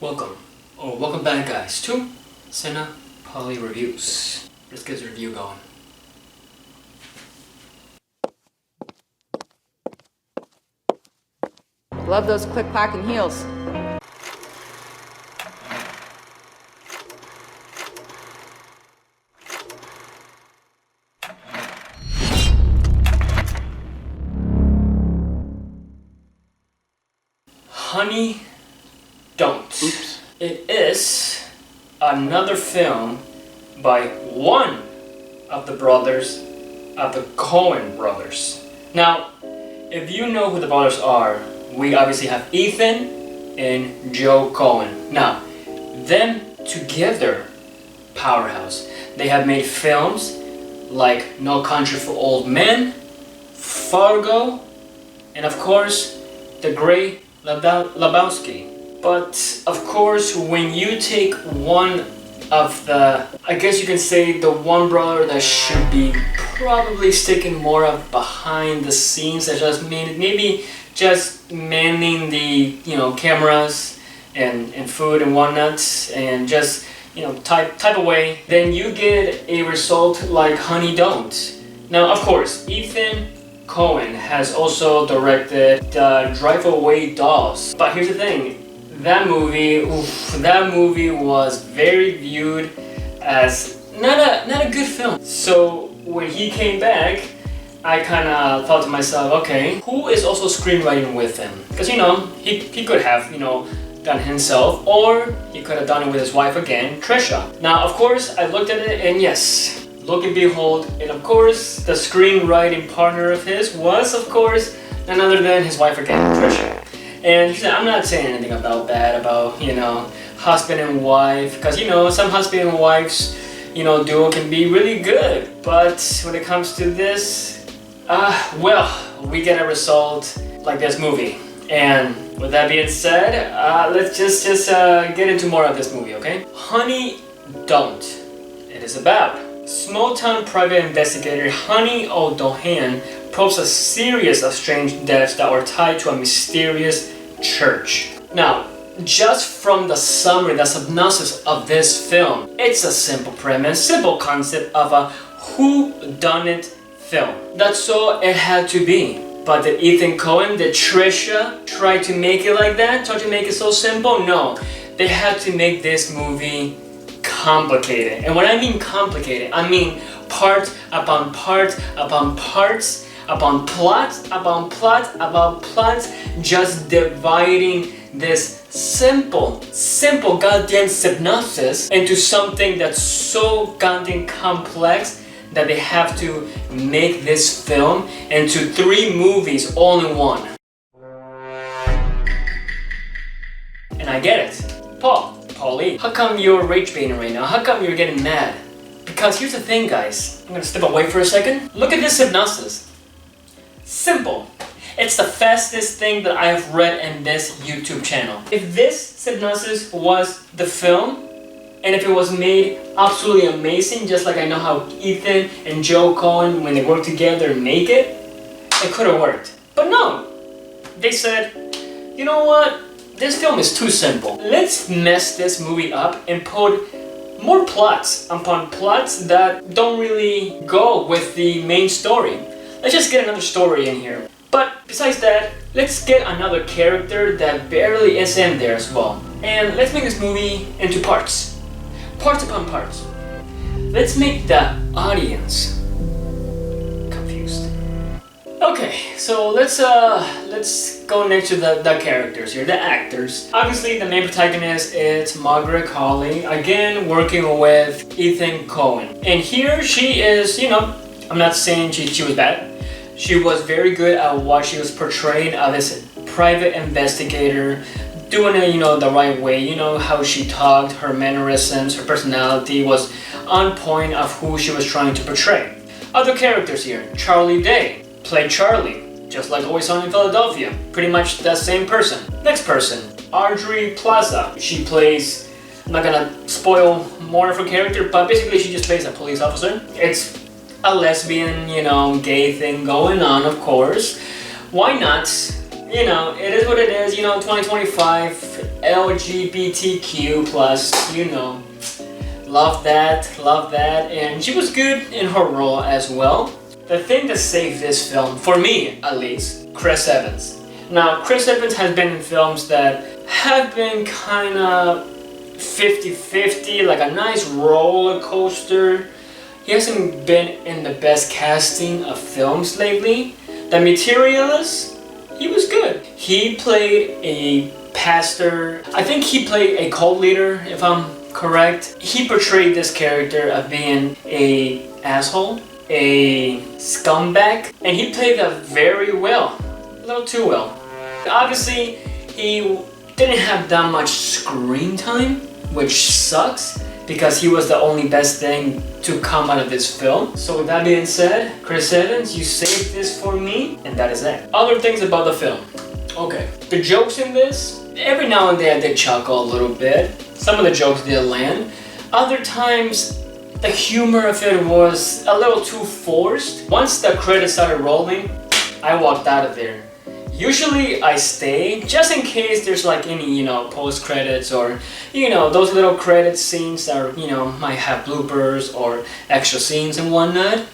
Welcome back guys to Cine Poly Reviews. Let's get the review going. Love those click-clacking heels. Honey, don't. Oops. It is another film by one of the brothers of the Coen brothers. Now, if you know who the brothers are, we obviously have Ethan and Joe Coen. Now, them together, powerhouse. They have made films like No Country for Old Men, Fargo, and of course, The Great Lebowski. But of course, when you take one of the, I guess you can say the one brother that should be probably sticking more of behind the scenes, that just maybe just manning the cameras and food and whatnot, and just type away, then you get a result like Honey Don't. Now of course, Ethan Coen has also directed Drive Away Dolls. But here's the thing, that movie was very viewed as not a good film. So when he came back, I kind of thought to myself, okay, who is also screenwriting with him? Because he could have done himself, or he could have done it with his wife again, Trisha. Now of course I looked at it, and yes, look and behold, and of course the screenwriting partner of his was of course none other than his wife again, Trisha. And I'm not saying anything about that, about husband and wife, because some husband and wives duo can be really good, but when it comes to this, well, we get a result like this movie. And with that being said, let's just get into more of this movie, okay? Honey Don't. It is about small-town private investigator Honey O'Dohan probes a series of strange deaths that were tied to a mysterious church. Now, just from the summary, the synopsis of this film, it's a simple premise, simple concept of a whodunit film. That's all it had to be. But did Ethan Coen, did Trisha try to make it like that? Try to make it so simple? No. They had to make this movie complicated. And when I mean complicated, I mean part upon part upon parts upon plot upon plot upon plot, just dividing this simple goddamn synopsis into something that's so goddamn complex that they have to make this film into 3 movies all in one. And I get it. Paulie, how come you're rage baiting right now? How come you're getting mad? Because here's the thing, guys. I'm gonna step away for a second. Look at this synopsis. Simple. It's the fastest thing that I have read in this YouTube channel. If this synopsis was the film, and if it was made absolutely amazing, just like I know how Ethan and Joe Coen, when they work together, make it, it could have worked. But no, they said, you know what? This film is too simple. Let's mess this movie up and put more plots upon plots that don't really go with the main story. Let's just get another story in here. But besides that, let's get another character that barely is in there as well. And let's make this movie into parts. Parts upon parts. Let's make the audience confused. Okay, so let's go next to the characters here, the actors. Obviously, the main protagonist is Margaret Qualley, again working with Ethan Coen. And here she is, I'm not saying she was bad. She was very good at what she was portraying of this private investigator, doing it, the right way. How she talked, her mannerisms, her personality was on point of who she was trying to portray. Other characters here, Charlie Day played Charlie, just like Always Sunny in Philadelphia, pretty much the same person. Next person, Audrey Plaza. She plays, I'm not gonna spoil more of her character, but basically she just plays a police officer. It's a lesbian, gay thing going on, of course. Why not you know, it is what it is. You know, 2025, LGBTQ plus. You know, love that, and she was good in her role as well. The thing that saved this film, for me at least, Chris Evans. Now, Chris Evans has been in films that have been kind of 50-50, like a nice roller coaster. He hasn't been in the best casting of films lately. The Materialist, he was good. He played a pastor. I think he played a cult leader, if I'm correct. He portrayed this character of being a asshole, a scumbag, and he played that very well. A little too well. Obviously, he didn't have that much screen time, which sucks because he was the only best thing to come out of this film. So with that being said, Chris Evans, you saved this for me, and that is it. Other things about the film. Okay, the jokes in this, every now and then I did chuckle a little bit. Some of the jokes did land. Other times, the humor of it was a little too forced. Once the credits started rolling, I walked out of there. Usually I stay just in case there's like any, you know, post credits or, you know, those little credit scenes that are, you know, might have bloopers or extra scenes and whatnot.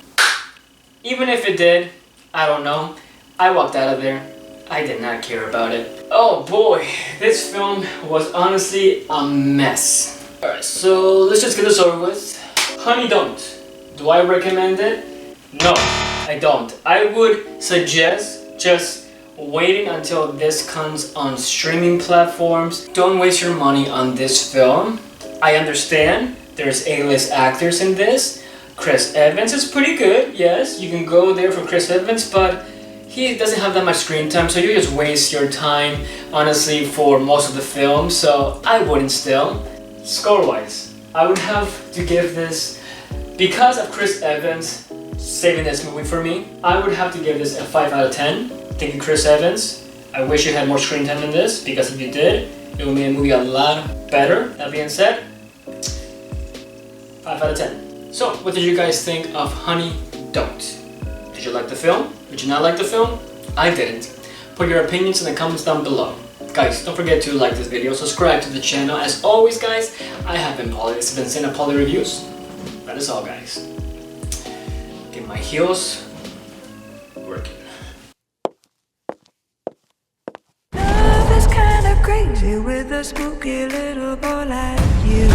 Even if it did, I don't know. I walked out of there. I did not care about it. Oh boy, this film was honestly a mess. Alright, so let's just get this over with. Honey, don't. Do I recommend it? No, I don't. I would suggest just waiting until this comes on streaming platforms. Don't waste your money on this film. I understand there's A-list actors in this. Chris Evans is pretty good, yes, you can go there for Chris Evans, but he doesn't have that much screen time, so you just waste your time, honestly, for most of the film, so I wouldn't still. Score-wise, I would have to give this, because of Chris Evans saving this movie for me, I would have to give this a 5 out of 10. Thank you, Chris Evans. I wish you had more screen time in this, because if you did, it would make the movie a lot better. That being said, 5 out of 10. So, what did you guys think of Honey, Don't? Did you like the film? Did you not like the film? I didn't. Put your opinions in the comments down below. Guys, don't forget to like this video, subscribe to the channel. As always, guys, I have been Polly. This has been Santa Polly Reviews. That is all, guys. Get my heels working. Love is kinda crazy with a spooky little boy like you.